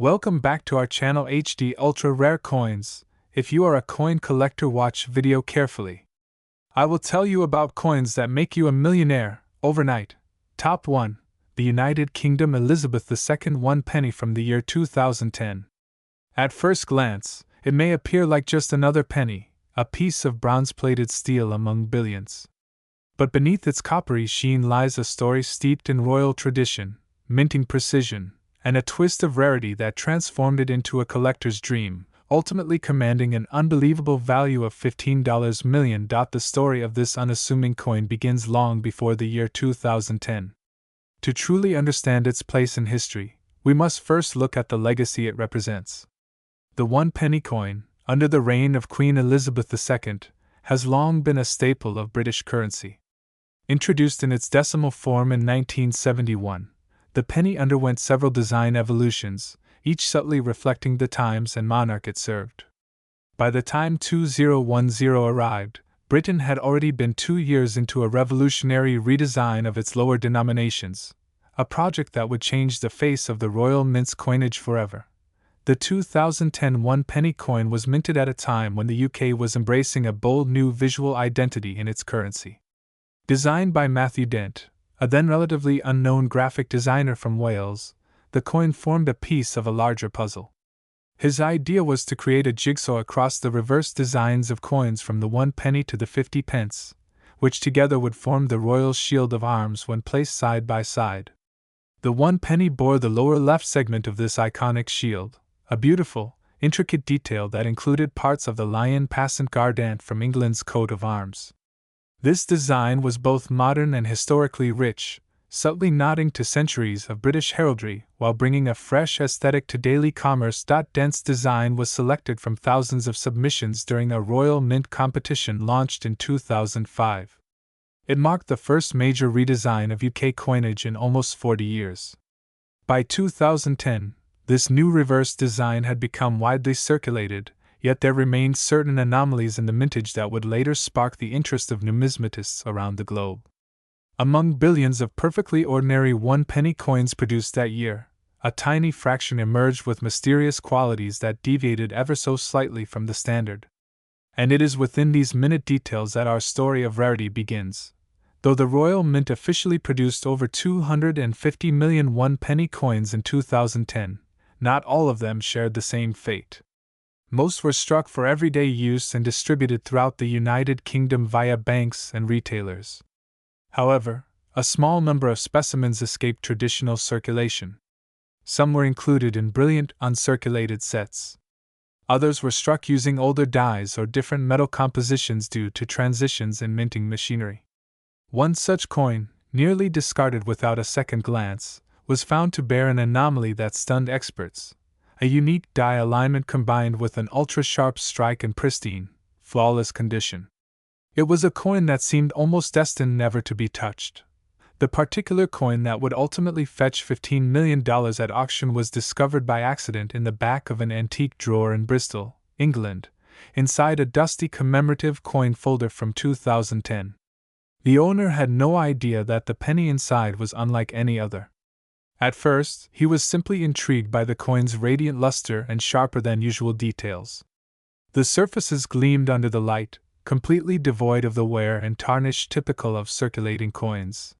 Welcome back to our channel HD Ultra Rare Coins. If you are a coin collector, watch video carefully. I will tell you about coins that make you a millionaire overnight. Top 1. The United Kingdom Elizabeth II 1 penny from the year 2010. At first glance, it may appear like just another penny, a piece of bronze-plated steel among billions. But beneath its coppery sheen lies a story steeped in royal tradition, minting precision, and a twist of rarity that transformed it into a collector's dream, ultimately commanding an unbelievable value of $15 million. The story of this unassuming coin begins long before the year 2010. To truly understand its place in history, we must first look at the legacy it represents. The 1 penny coin, under the reign of Queen Elizabeth II, has long been a staple of British currency. Introduced in its decimal form in 1971, the penny underwent several design evolutions, each subtly reflecting the times and monarch it served. By the time 2010 arrived, Britain had already been 2 years into a revolutionary redesign of its lower denominations, a project that would change the face of the royal mint's coinage forever. The 2010 1 penny coin was minted at a time when the UK was embracing a bold new visual identity in its currency. Designed by Matthew Dent, a then relatively unknown graphic designer from Wales, the coin formed a piece of a larger puzzle. His idea was to create a jigsaw across the reverse designs of coins from the 1 penny to the 50 pence, which together would form the royal shield of arms when placed side by side. The 1 penny bore the lower left segment of this iconic shield, a beautiful, intricate detail that included parts of the lion passant guardant from England's coat of arms. This design was both modern and historically rich, subtly nodding to centuries of British heraldry while bringing a fresh aesthetic to daily commerce. Dent's design was selected from thousands of submissions during a Royal Mint competition launched in 2005. It marked the first major redesign of UK coinage in almost 40 years. By 2010, this new reverse design had become widely circulated, yet there remained certain anomalies in the mintage that would later spark the interest of numismatists around the globe. Among billions of perfectly ordinary 1 penny coins produced that year, a tiny fraction emerged with mysterious qualities that deviated ever so slightly from the standard. And it is within these minute details that our story of rarity begins. Though the Royal Mint officially produced over 250 million 1 penny coins in 2010, not all of them shared the same fate. Most were struck for everyday use and distributed throughout the United Kingdom via banks and retailers. However, a small number of specimens escaped traditional circulation. Some were included in brilliant, uncirculated sets. Others were struck using older dies or different metal compositions due to transitions in minting machinery. One such coin, nearly discarded without a second glance, was found to bear an anomaly that stunned experts. A unique die alignment combined with an ultra-sharp strike in pristine, flawless condition. It was a coin that seemed almost destined never to be touched. The particular coin that would ultimately fetch $15 million at auction was discovered by accident in the back of an antique drawer in Bristol, England, inside a dusty commemorative coin folder from 2010. The owner had no idea that the penny inside was unlike any other. At first, he was simply intrigued by the coin's radiant luster and sharper than usual details. The surfaces gleamed under the light, completely devoid of the wear and tarnish typical of circulating coins.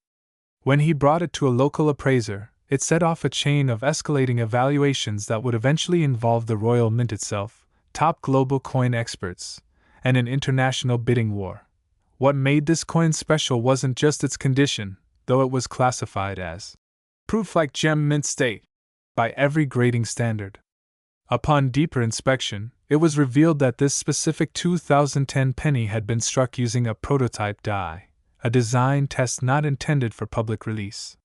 When he brought it to a local appraiser, it set off a chain of escalating evaluations that would eventually involve the Royal Mint itself, top global coin experts, and an international bidding war. What made this coin special wasn't just its condition, though it was classified as proof like gem mint state by every grading standard. Upon deeper inspection, it was revealed that this specific 2010 penny had been struck using a prototype die, a design test not intended for public release.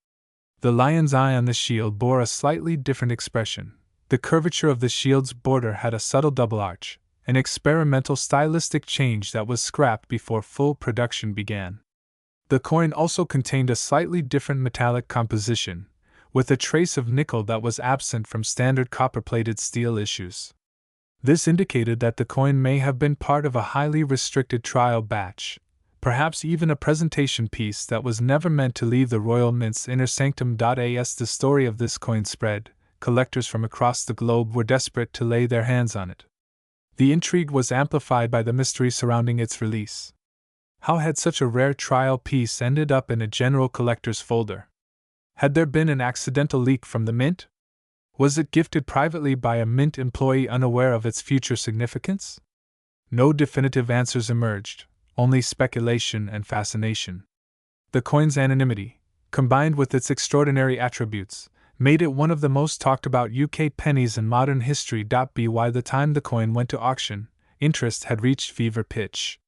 The lion's eye on the shield bore a slightly different expression. The curvature of the shield's border had a subtle double arch, an experimental stylistic change that was scrapped before full production began. The coin also contained a slightly different metallic composition, with a trace of nickel that was absent from standard copper-plated steel issues. This indicated that the coin may have been part of a highly restricted trial batch, perhaps even a presentation piece that was never meant to leave the Royal Mint's inner sanctum. As the story of this coin spread, collectors from across the globe were desperate to lay their hands on it. The intrigue was amplified by the mystery surrounding its release. How had such a rare trial piece ended up in a general collector's folder? Had there been an accidental leak from the mint? Was it gifted privately by a mint employee unaware of its future significance? No definitive answers emerged, only speculation and fascination. The coin's anonymity, combined with its extraordinary attributes, made it one of the most talked about UK pennies in modern history. By the time the coin went to auction, interest had reached fever pitch.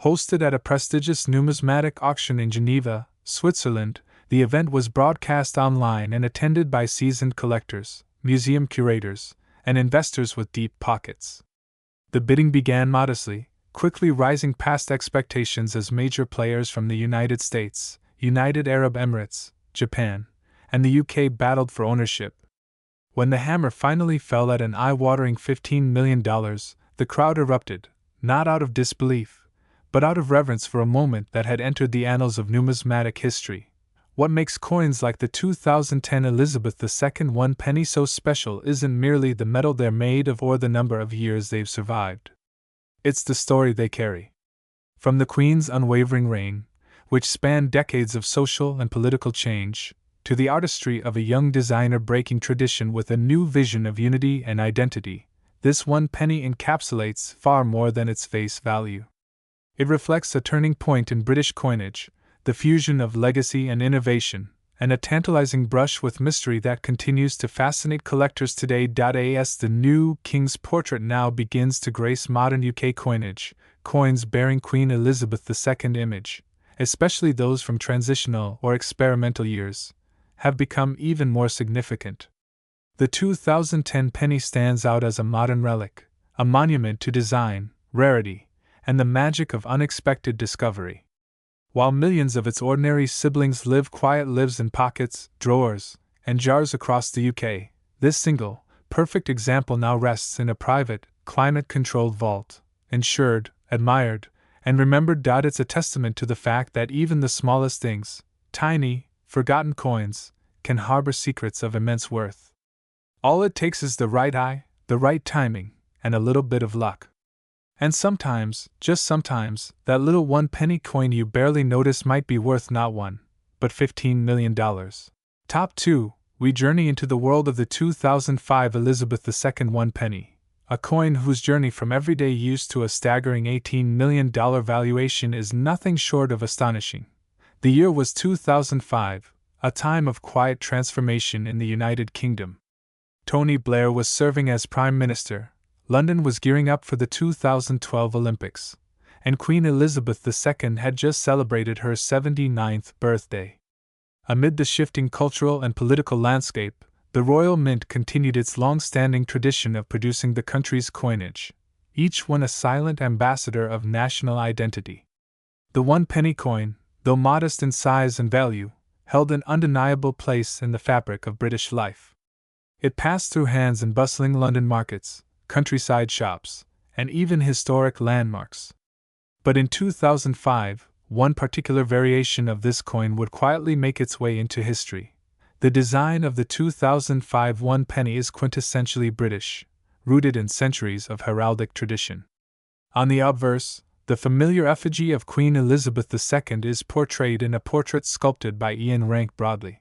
Hosted at a prestigious numismatic auction in Geneva, Switzerland, the event was broadcast online and attended by seasoned collectors, museum curators, and investors with deep pockets. The bidding began modestly, quickly rising past expectations as major players from the United States, United Arab Emirates, Japan, and the UK battled for ownership. When the hammer finally fell at an eye-watering $15 million, the crowd erupted, not out of disbelief, but out of reverence for a moment that had entered the annals of numismatic history. What makes coins like the 2010 Elizabeth II 1 penny so special isn't merely the metal they're made of or the number of years they've survived. It's the story they carry. From the Queen's unwavering reign, which spanned decades of social and political change, to the artistry of a young designer breaking tradition with a new vision of unity and identity, this 1 penny encapsulates far more than its face value. It reflects a turning point in British coinage, the fusion of legacy and innovation, and a tantalizing brush with mystery that continues to fascinate collectors today. As the new King's portrait now begins to grace modern UK coinage, coins bearing Queen Elizabeth II image, especially those from transitional or experimental years, have become even more significant. The 2010 penny stands out as a modern relic, a monument to design, rarity, and the magic of unexpected discovery. While millions of its ordinary siblings live quiet lives in pockets, drawers, and jars across the UK, this single, perfect example now rests in a private, climate-controlled vault, insured, admired, and remembered. It's a testament to the fact that even the smallest things, tiny, forgotten coins, can harbor secrets of immense worth. All it takes is the right eye, the right timing, and a little bit of luck. And sometimes, just sometimes, that little 1 penny coin you barely notice might be worth not $1, but $15 million. Top 2, we journey into the world of the 2005 Elizabeth II 1 penny, a coin whose journey from everyday use to a staggering $18 million valuation is nothing short of astonishing. The year was 2005, a time of quiet transformation in the United Kingdom. Tony Blair was serving as Prime Minister. London was gearing up for the 2012 Olympics, and Queen Elizabeth II had just celebrated her 79th birthday. Amid the shifting cultural and political landscape, the Royal Mint continued its long-standing tradition of producing the country's coinage, each one a silent ambassador of national identity. The 1 penny coin, though modest in size and value, held an undeniable place in the fabric of British life. It passed through hands in bustling London markets, countryside shops, and even historic landmarks. But in 2005, one particular variation of this coin would quietly make its way into history. The design of the 2005 1 penny is quintessentially British, rooted in centuries of heraldic tradition. On the obverse, the familiar effigy of Queen Elizabeth II is portrayed in a portrait sculpted by Ian Rank Broadley.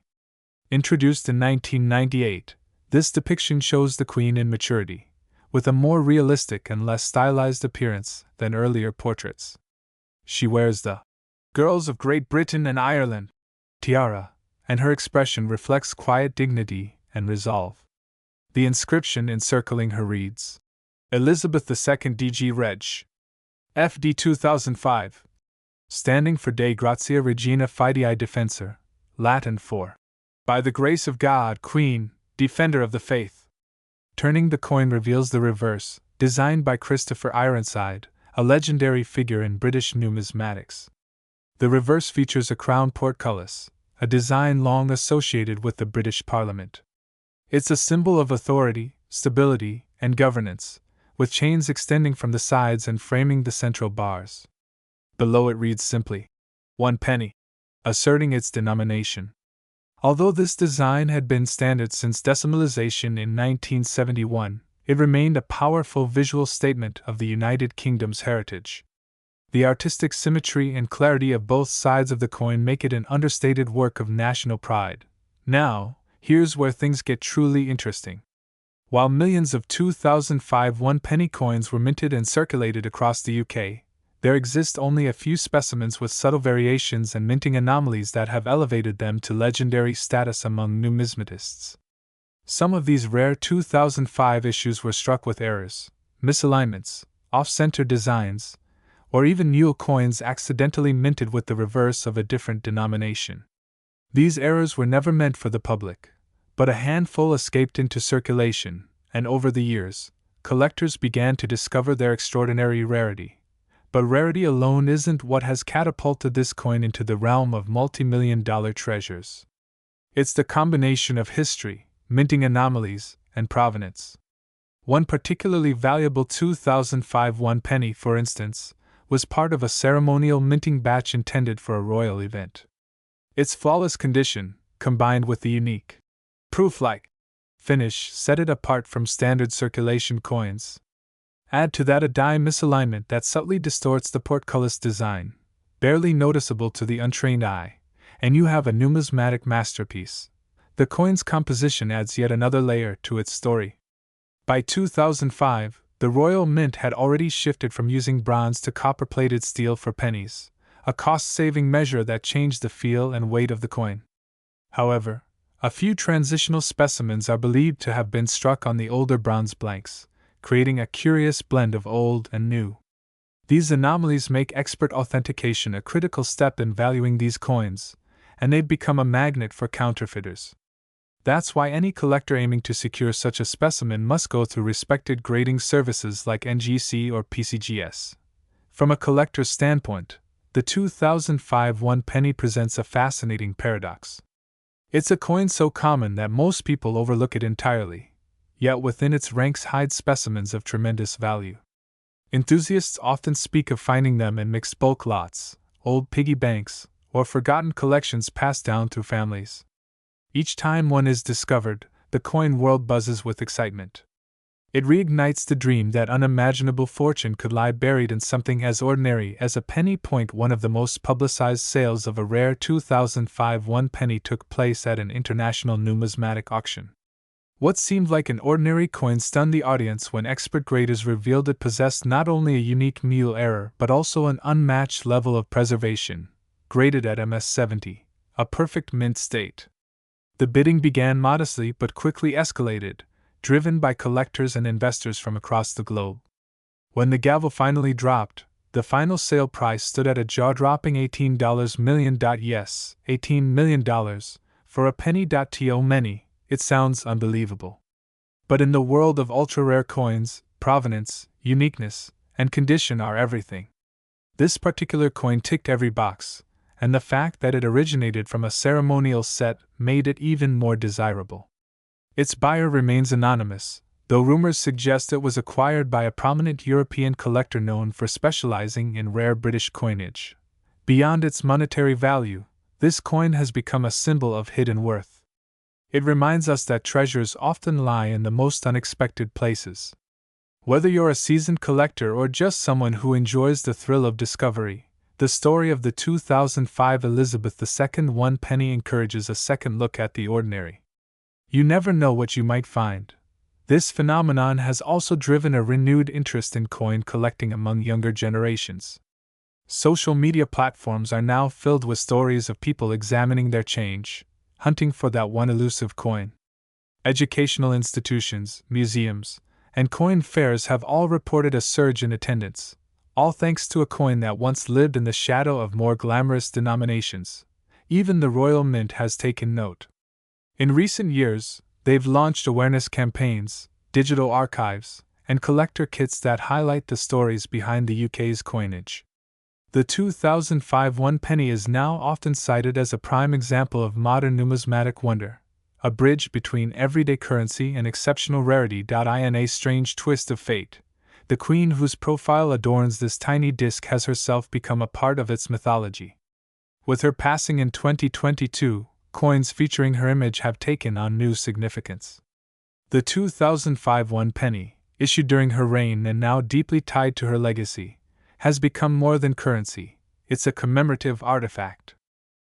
Introduced in 1998, this depiction shows the Queen in maturity, with a more realistic and less stylized appearance than earlier portraits. She wears the Girls of Great Britain and Ireland tiara, and her expression reflects quiet dignity and resolve. The inscription encircling her reads, Elizabeth II DG Reg. FD 2005, standing for De Grazia Regina Fidei Defensor, Latin for By the Grace of God, Queen, Defender of the Faith. Turning the coin reveals the reverse, designed by Christopher Ironside, a legendary figure in British numismatics. The reverse features a crown portcullis, a design long associated with the British Parliament. It's a symbol of authority, stability, and governance, with chains extending from the sides and framing the central bars. Below it reads simply, 1 penny, asserting its denomination. Although this design had been standard since decimalization in 1971, it remained a powerful visual statement of the United Kingdom's heritage. The artistic symmetry and clarity of both sides of the coin make it an understated work of national pride. Now, here's where things get truly interesting. While millions of 2005 one-penny coins were minted and circulated across the UK, there exist only a few specimens with subtle variations and minting anomalies that have elevated them to legendary status among numismatists. Some of these rare 2005 issues were struck with errors, misalignments, off-center designs, or even new coins accidentally minted with the reverse of a different denomination. These errors were never meant for the public, but a handful escaped into circulation, and over the years, collectors began to discover their extraordinary rarity. But rarity alone isn't what has catapulted this coin into the realm of multi-million-dollar treasures. It's the combination of history, minting anomalies, and provenance. One particularly valuable 2005 one penny, for instance, was part of a ceremonial minting batch intended for a royal event. Its flawless condition, combined with the unique, proof-like finish, set it apart from standard circulation coins. Add to that a die misalignment that subtly distorts the portcullis design, barely noticeable to the untrained eye, and you have a numismatic masterpiece. The coin's composition adds yet another layer to its story. By 2005, the Royal Mint had already shifted from using bronze to copper-plated steel for pennies, a cost-saving measure that changed the feel and weight of the coin. However, a few transitional specimens are believed to have been struck on the older bronze blanks, creating a curious blend of old and new. These anomalies make expert authentication a critical step in valuing these coins, and they've become a magnet for counterfeiters. That's why any collector aiming to secure such a specimen must go through respected grading services like NGC or PCGS. From a collector's standpoint, the 2005 one penny presents a fascinating paradox. It's a coin so common that most people overlook it entirely, yet within its ranks hide specimens of tremendous value. Enthusiasts often speak of finding them in mixed bulk lots, old piggy banks, or forgotten collections passed down through families. Each time one is discovered, the coin world buzzes with excitement. It reignites the dream that unimaginable fortune could lie buried in something as ordinary as a penny. One of the most publicized sales of a rare 2005 one penny took place at an international numismatic auction. What seemed like an ordinary coin stunned the audience when expert graders revealed it possessed not only a unique mule error but also an unmatched level of preservation, graded at MS-70, a perfect mint state. The bidding began modestly but quickly escalated, driven by collectors and investors from across the globe. When the gavel finally dropped, the final sale price stood at a jaw-dropping $18 million. Yes, $18 million, for a penny. To many, it sounds unbelievable. But in the world of ultra-rare coins, provenance, uniqueness, and condition are everything. This particular coin ticked every box, and the fact that it originated from a ceremonial set made it even more desirable. Its buyer remains anonymous, though rumors suggest it was acquired by a prominent European collector known for specializing in rare British coinage. Beyond its monetary value, this coin has become a symbol of hidden worth. It reminds us that treasures often lie in the most unexpected places. Whether you're a seasoned collector or just someone who enjoys the thrill of discovery, the story of the 2005 Elizabeth II one penny encourages a second look at the ordinary. You never know what you might find. This phenomenon has also driven a renewed interest in coin collecting among younger generations. Social media platforms are now filled with stories of people examining their change, hunting for that one elusive coin. Educational institutions, museums, and coin fairs have all reported a surge in attendance, all thanks to a coin that once lived in the shadow of more glamorous denominations. Even the Royal Mint has taken note. In recent years, they've launched awareness campaigns, digital archives, and collector kits that highlight the stories behind the UK's coinage. The 2005 one penny is now often cited as a prime example of modern numismatic wonder, a bridge between everyday currency and exceptional rarity. In a strange twist of fate, the queen whose profile adorns this tiny disc has herself become a part of its mythology. With her passing in 2022, coins featuring her image have taken on new significance. The 2005 one penny, issued during her reign and now deeply tied to her legacy, has become more than currency, it's a commemorative artifact.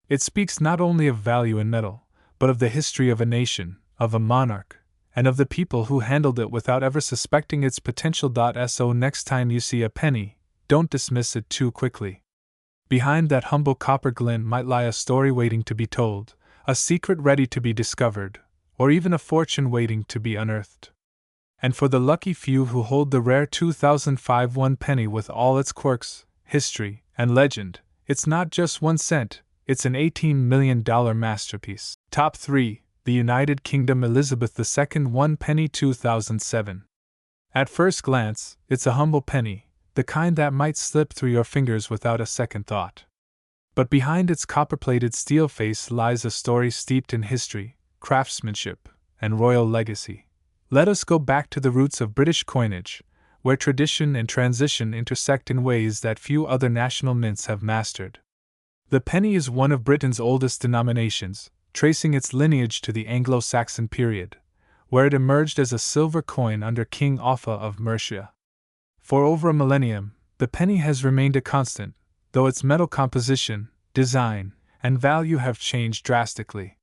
It speaks not only of value in metal, but of the history of a nation, of a monarch, and of the people who handled it without ever suspecting its potential. So next time you see a penny, don't dismiss it too quickly. Behind that humble copper glint might lie a story waiting to be told, a secret ready to be discovered, or even a fortune waiting to be unearthed. And for the lucky few who hold the rare 2005 one penny with all its quirks, history, and legend, it's not just 1 cent, it's an $18 million masterpiece. Top 3. The United Kingdom Elizabeth II one penny 2007. At first glance, it's a humble penny, the kind that might slip through your fingers without a second thought. But behind its copper-plated steel face lies a story steeped in history, craftsmanship, and royal legacy. Let us go back to the roots of British coinage, where tradition and transition intersect in ways that few other national mints have mastered. The penny is one of Britain's oldest denominations, tracing its lineage to the Anglo-Saxon period, where it emerged as a silver coin under King Offa of Mercia. For over a millennium, the penny has remained a constant, though its metal composition, design, and value have changed drastically.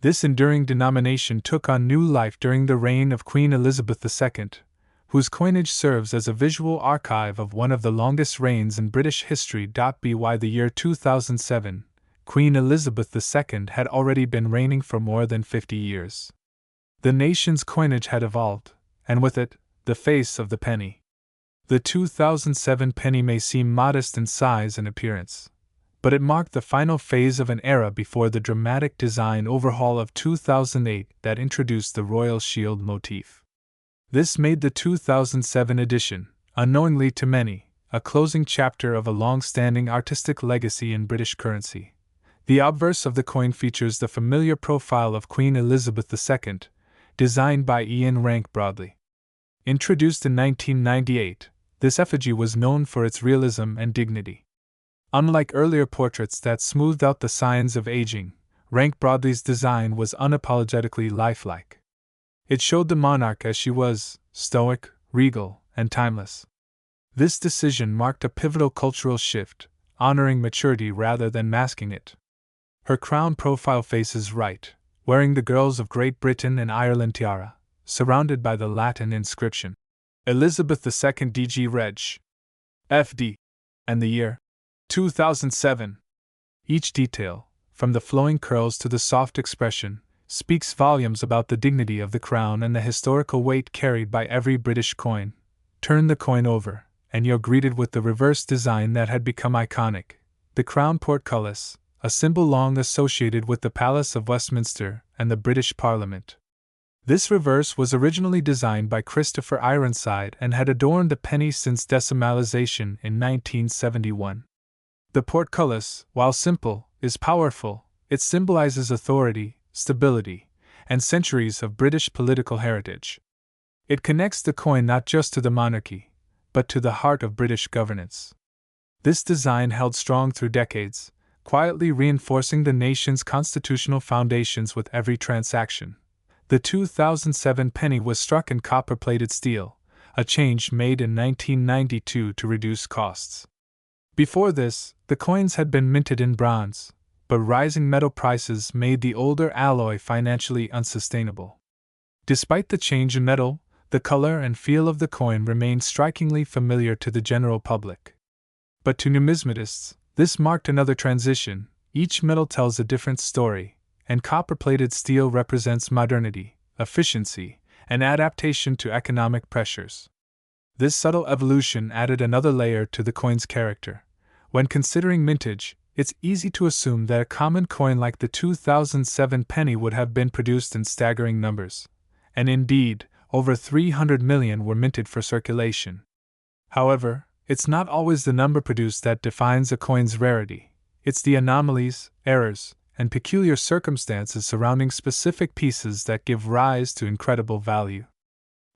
This enduring denomination took on new life during the reign of Queen Elizabeth II, whose coinage serves as a visual archive of one of the longest reigns in British history. By the year 2007, Queen Elizabeth II had already been reigning for more than 50 years. The nation's coinage had evolved, and with it, the face of the penny. The 2007 penny may seem modest in size and appearance, but it marked the final phase of an era before the dramatic design overhaul of 2008 that introduced the royal shield motif. This made the 2007 edition, unknowingly to many, a closing chapter of a long-standing artistic legacy in British currency. The obverse of the coin features the familiar profile of Queen Elizabeth II, designed by Ian Rank Broadley. Introduced in 1998, this effigy was known for its realism and dignity. Unlike earlier portraits that smoothed out the signs of aging, Rank Broadley's design was unapologetically lifelike. It showed the monarch as she was, stoic, regal, and timeless. This decision marked a pivotal cultural shift, honoring maturity rather than masking it. Her crown profile faces right, wearing the girls of Great Britain and Ireland tiara, surrounded by the Latin inscription, Elizabeth II DG Reg. FD. And the year 2007. Each detail, from the flowing curls to the soft expression, speaks volumes about the dignity of the crown and the historical weight carried by every British coin. Turn the coin over, and you're greeted with the reverse design that had become iconic, the crown portcullis, a symbol long associated with the Palace of Westminster and the British Parliament. This reverse was originally designed by Christopher Ironside and had adorned the penny since decimalization in 1971. The portcullis, while simple, is powerful. It symbolizes authority, stability, and centuries of British political heritage. It connects the coin not just to the monarchy, but to the heart of British governance. This design held strong through decades, quietly reinforcing the nation's constitutional foundations with every transaction. The 2007 penny was struck in copper-plated steel, a change made in 1992 to reduce costs. Before this, the coins had been minted in bronze, but rising metal prices made the older alloy financially unsustainable. Despite the change in metal, the color and feel of the coin remained strikingly familiar to the general public. But to numismatists, this marked another transition. Each metal tells a different story, and copper-plated steel represents modernity, efficiency, and adaptation to economic pressures. This subtle evolution added another layer to the coin's character. When considering mintage, it's easy to assume that a common coin like the 2007 penny would have been produced in staggering numbers. And indeed, over 300 million were minted for circulation. However, it's not always the number produced that defines a coin's rarity. It's the anomalies, errors, and peculiar circumstances surrounding specific pieces that give rise to incredible value.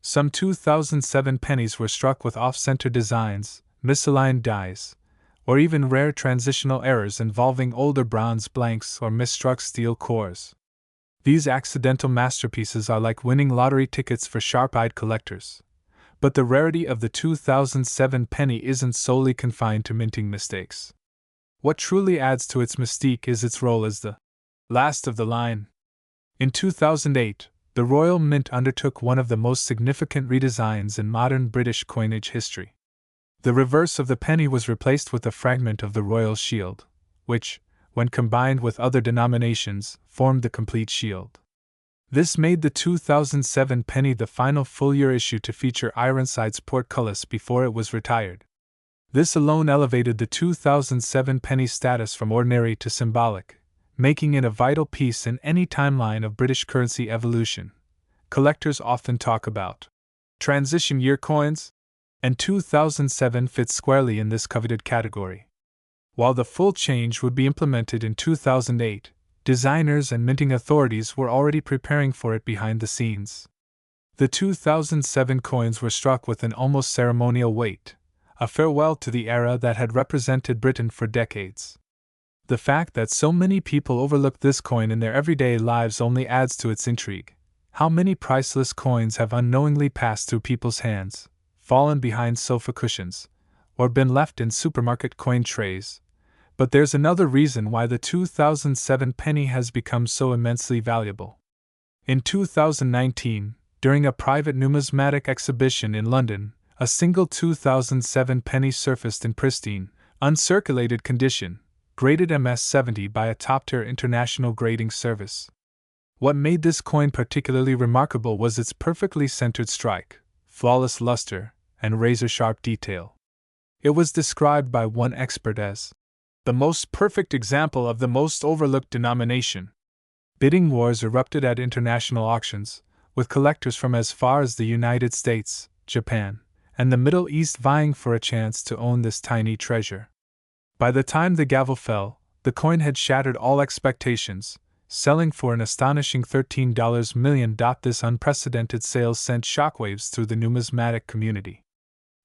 Some 2007 pennies were struck with off-center designs, misaligned dies, or even rare transitional errors involving older bronze blanks or misstruck steel cores. These accidental masterpieces are like winning lottery tickets for sharp-eyed collectors. But the rarity of the 2007 penny isn't solely confined to minting mistakes. What truly adds to its mystique is its role as the last of the line. In 2008, the Royal Mint undertook one of the most significant redesigns in modern British coinage history. The reverse of the penny was replaced with a fragment of the royal shield, which, when combined with other denominations, formed the complete shield. This made the 2007 penny the final full-year issue to feature Ironside's portcullis before it was retired. This alone elevated the 2007 penny's status from ordinary to symbolic, making it a vital piece in any timeline of British currency evolution. Collectors often talk about transition year coins, and 2007 fits squarely in this coveted category. While the full change would be implemented in 2008, designers and minting authorities were already preparing for it behind the scenes. The 2007 coins were struck with an almost ceremonial weight, a farewell to the era that had represented Britain for decades. The fact that so many people overlook this coin in their everyday lives only adds to its intrigue. How many priceless coins have unknowingly passed through people's hands, fallen behind sofa cushions, or been left in supermarket coin trays? But there's another reason why the 2007 penny has become so immensely valuable. In 2019, during a private numismatic exhibition in London, a single 2007 penny surfaced in pristine, uncirculated condition, graded MS-70 by a top-tier international grading service. What made this coin particularly remarkable was its perfectly centered strike, flawless luster, and razor-sharp detail. It was described by one expert as the most perfect example of the most overlooked denomination. Bidding wars erupted at international auctions, with collectors from as far as the United States, Japan, and the Middle East vying for a chance to own this tiny treasure. By the time the gavel fell, the coin had shattered all expectations, selling for an astonishing $13 million. This unprecedented sale sent shockwaves through the numismatic community.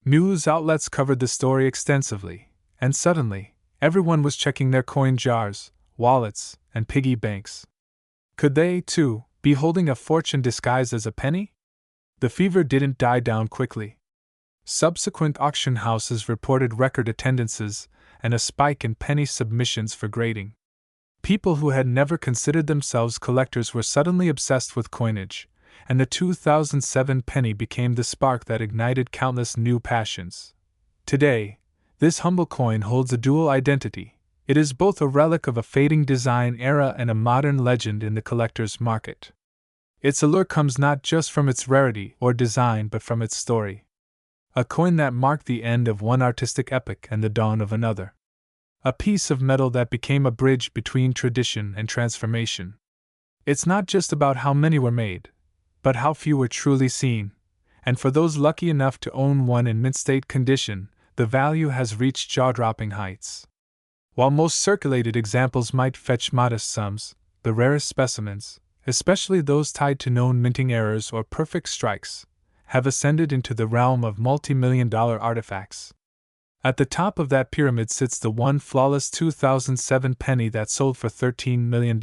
News outlets covered the story extensively, and suddenly, everyone was checking their coin jars, wallets, and piggy banks. Could they, too, be holding a fortune disguised as a penny? The fever didn't die down quickly. Subsequent auction houses reported record attendances and a spike in penny submissions for grading. People who had never considered themselves collectors were suddenly obsessed with coinage, and the 2007 penny became the spark that ignited countless new passions. Today, this humble coin holds a dual identity. It is both a relic of a fading design era and a modern legend in the collector's market. Its allure comes not just from its rarity or design but from its story. A coin that marked the end of one artistic epoch and the dawn of another. A piece of metal that became a bridge between tradition and transformation. It's not just about how many were made, but how few were truly seen, and for those lucky enough to own one in mint-state condition, the value has reached jaw-dropping heights. While most circulated examples might fetch modest sums, the rarest specimens, especially those tied to known minting errors or perfect strikes, have ascended into the realm of multi-million-dollar artifacts. At the top of that pyramid sits the one flawless 2007 penny that sold for $13 million,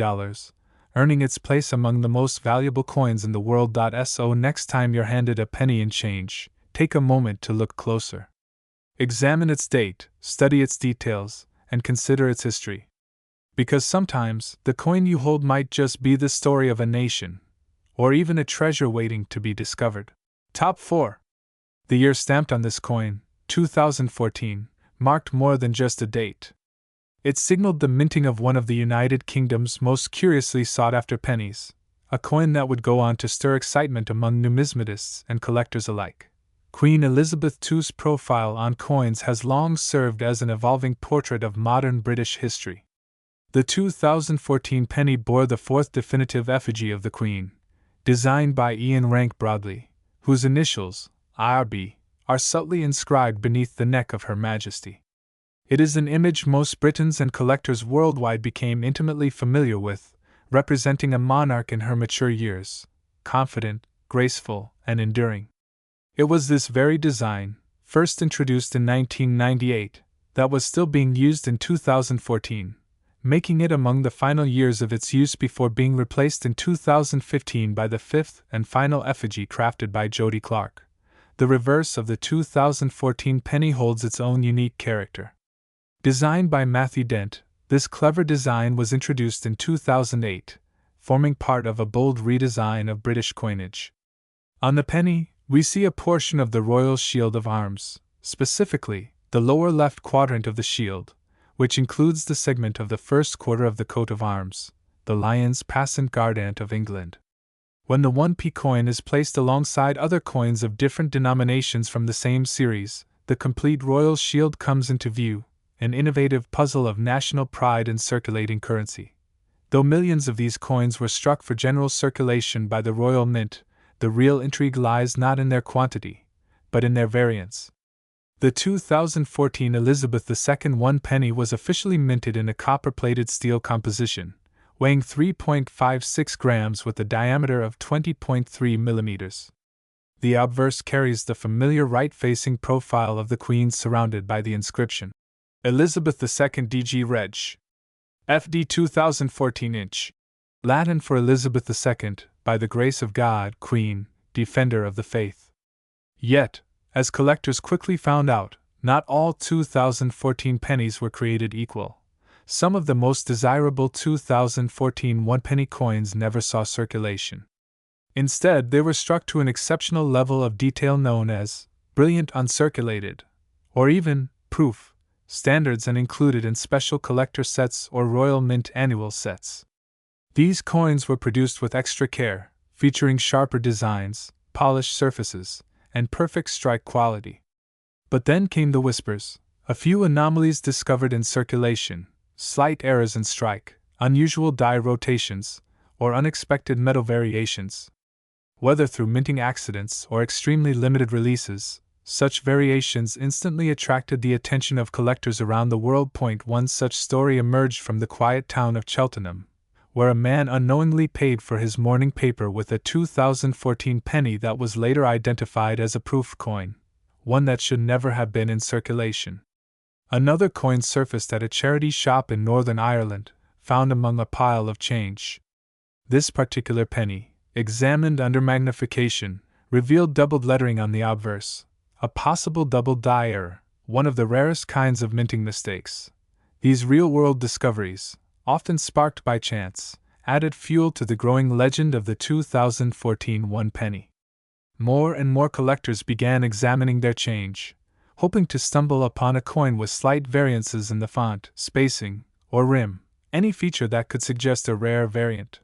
earning its place among the most valuable coins in the world. So next time you're handed a penny in change, take a moment to look closer. Examine its date, study its details, and consider its history. Because sometimes, the coin you hold might just be the story of a nation, or even a treasure waiting to be discovered. Top 4. The year stamped on this coin, 2014, marked more than just a date. It signaled the minting of one of the United Kingdom's most curiously sought-after pennies, a coin that would go on to stir excitement among numismatists and collectors alike. Queen Elizabeth II's profile on coins has long served as an evolving portrait of modern British history. The 2014 penny bore the fourth definitive effigy of the Queen, designed by Ian Rank Broadley, whose initials, IRB, are subtly inscribed beneath the neck of Her Majesty. It is an image most Britons and collectors worldwide became intimately familiar with, representing a monarch in her mature years, confident, graceful, and enduring. It was this very design, first introduced in 1998, that was still being used in 2014, making it among the final years of its use before being replaced in 2015 by the fifth and final effigy crafted by Jody Clark. The reverse of the 2014 penny holds its own unique character. Designed by Matthew Dent, this clever design was introduced in 2008, forming part of a bold redesign of British coinage. On the penny, we see a portion of the royal shield of arms, specifically, the lower left quadrant of the shield, which includes the segment of the first quarter of the coat of arms, the Lion's Passant Guardant of England. When the 1p coin is placed alongside other coins of different denominations from the same series, the complete royal shield comes into view, an innovative puzzle of national pride in circulating currency. Though millions of these coins were struck for general circulation by the Royal Mint, the real intrigue lies not in their quantity, but in their variance. The 2014 Elizabeth II 1 penny was officially minted in a copper-plated steel composition, weighing 3.56 grams with a diameter of 20.3 millimeters. The obverse carries the familiar right-facing profile of the Queen surrounded by the inscription, Elizabeth II DG Reg. FD 2014 inch. Latin for Elizabeth II, by the grace of God, Queen, Defender of the Faith. Yet, as collectors quickly found out, not all 2014 pennies were created equal. Some of the most desirable 2014 1-penny coins never saw circulation. Instead, they were struck to an exceptional level of detail known as brilliant uncirculated, or even proof standards, and included in special collector sets or Royal Mint annual sets. These coins were produced with extra care, featuring sharper designs, polished surfaces, and perfect strike quality. But then came the whispers, a few anomalies discovered in circulation, slight errors in strike, unusual die rotations, or unexpected metal variations. Whether through minting accidents or extremely limited releases, such variations instantly attracted the attention of collectors around the world. One such story emerged from the quiet town of Cheltenham, where a man unknowingly paid for his morning paper with a 2014 penny that was later identified as a proof coin, one that should never have been in circulation. Another coin surfaced at a charity shop in Northern Ireland, found among a pile of change. This particular penny, examined under magnification, revealed doubled lettering on the obverse, a possible double die error, one of the rarest kinds of minting mistakes. These real-world discoveries, often sparked by chance, added fuel to the growing legend of the 2014 1 penny. More and more collectors began examining their change, hoping to stumble upon a coin with slight variances in the font, spacing, or rim, any feature that could suggest a rare variant.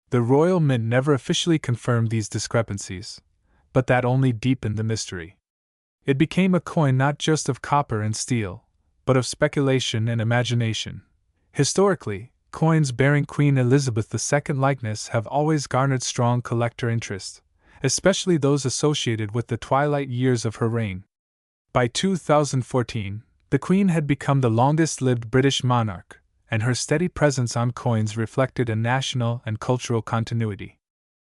The Royal Mint never officially confirmed these discrepancies, but that only deepened the mystery. It became a coin not just of copper and steel, but of speculation and imagination. Historically, coins bearing Queen Elizabeth II likeness have always garnered strong collector interest, especially those associated with the twilight years of her reign. By 2014, the Queen had become the longest-lived British monarch, and her steady presence on coins reflected a national and cultural continuity.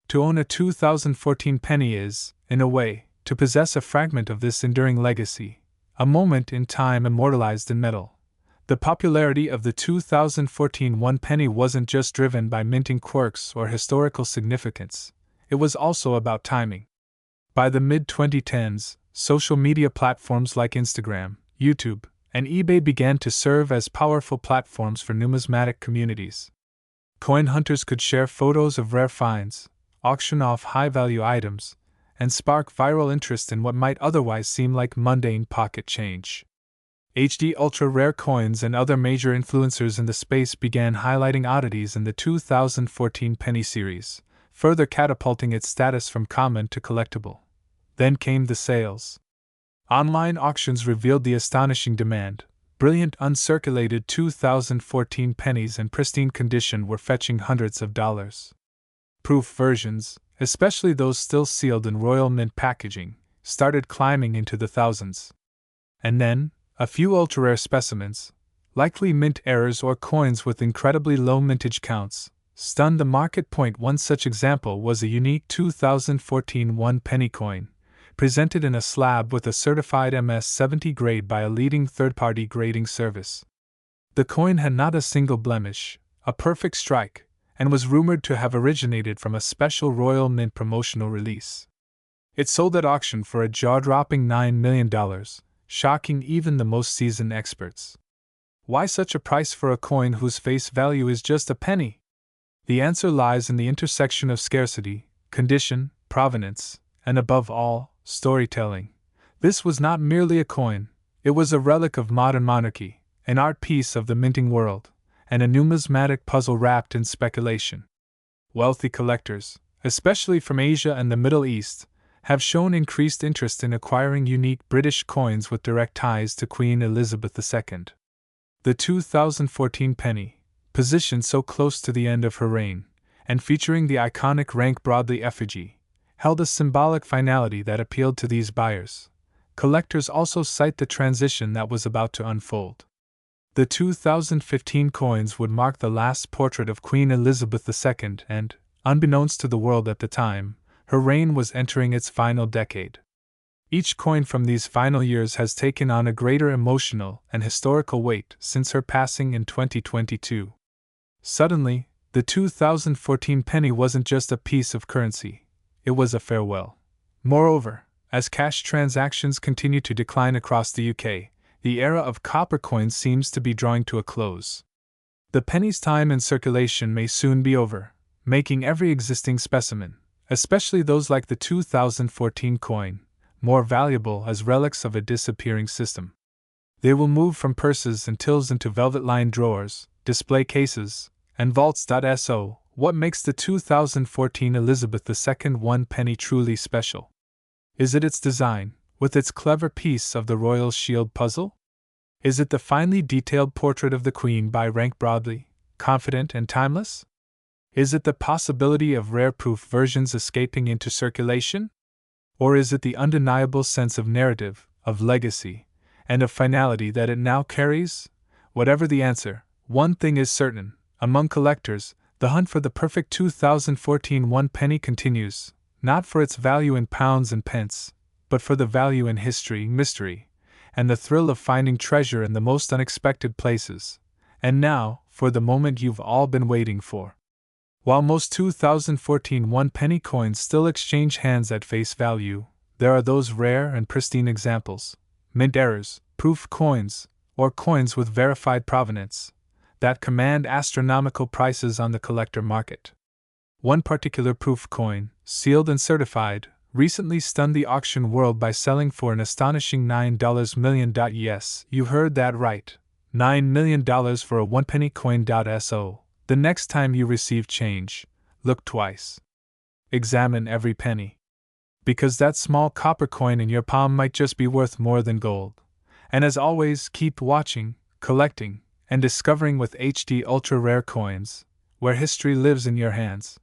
To own a 2014 penny is, in a way, to possess a fragment of this enduring legacy, a moment in time immortalized in metal. The popularity of the 2014 1 penny wasn't just driven by minting quirks or historical significance, it was also about timing. By the mid-2010s, social media platforms like Instagram, YouTube, and eBay began to serve as powerful platforms for numismatic communities. Coin hunters could share photos of rare finds, auction off high-value items, and spark viral interest in what might otherwise seem like mundane pocket change. HD ultra-rare coins and other major influencers in the space began highlighting oddities in the 2014 penny series, further catapulting its status from common to collectible. Then came the sales. Online auctions revealed the astonishing demand. Brilliant uncirculated 2014 pennies in pristine condition were fetching hundreds of dollars. Proof versions, especially those still sealed in Royal Mint packaging, started climbing into the thousands. And then, a few ultra-rare specimens, likely mint errors or coins with incredibly low mintage counts, stunned the market. One such example was a unique 2014 1 penny coin, presented in a slab with a certified MS-70 grade by a leading third-party grading service. The coin had not a single blemish, a perfect strike, and was rumored to have originated from a special Royal Mint promotional release. It sold at auction for a jaw-dropping $9 million, shocking even the most seasoned experts. Why such a price for a coin whose face value is just a penny? The answer lies in the intersection of scarcity, condition, provenance, and above all, storytelling. This was not merely a coin, it was a relic of modern monarchy, an art piece of the minting world, and a numismatic puzzle wrapped in speculation. Wealthy collectors, especially from Asia and the Middle East, have shown increased interest in acquiring unique British coins with direct ties to Queen Elizabeth II. The 2014 penny, positioned so close to the end of her reign, and featuring the iconic rank broadly effigy, held a symbolic finality that appealed to these buyers. Collectors also cite the transition that was about to unfold. The 2015 coins would mark the last portrait of Queen Elizabeth II, and, unbeknownst to the world at the time, her reign was entering its final decade. Each coin from these final years has taken on a greater emotional and historical weight since her passing in 2022. Suddenly, the 2014 penny wasn't just a piece of currency, it was a farewell. Moreover, as cash transactions continue to decline across the UK, the era of copper coins seems to be drawing to a close. The penny's time in circulation may soon be over, making every existing specimen, especially those like the 2014 coin, more valuable as relics of a disappearing system. They will move from purses and tills into velvet-lined drawers, display cases, and vaults. So, what makes the 2014 Elizabeth II 1 penny truly special? Is it its design, with its clever piece of the royal shield puzzle? Is it the finely detailed portrait of the Queen by rank broadly, confident and timeless? Is it the possibility of rare proof versions escaping into circulation? Or is it the undeniable sense of narrative, of legacy, and of finality that it now carries? Whatever the answer, one thing is certain: among collectors, the hunt for the perfect 2014 1 penny continues, not for its value in pounds and pence, but for the value in history, mystery, and the thrill of finding treasure in the most unexpected places. And now, for the moment you've all been waiting for. While most 2014 1 penny coins still exchange hands at face value, there are those rare and pristine examples, mint errors, proof coins, or coins with verified provenance, that command astronomical prices on the collector market. One particular proof coin, sealed and certified, recently stunned the auction world by selling for an astonishing $9 million. Yes, you heard that right, $9 million for a 1 penny coin. So, the next time you receive change, look twice. Examine every penny. Because that small copper coin in your palm might just be worth more than gold. And as always, keep watching, collecting, and discovering with HD ultra rare coins, where history lives in your hands.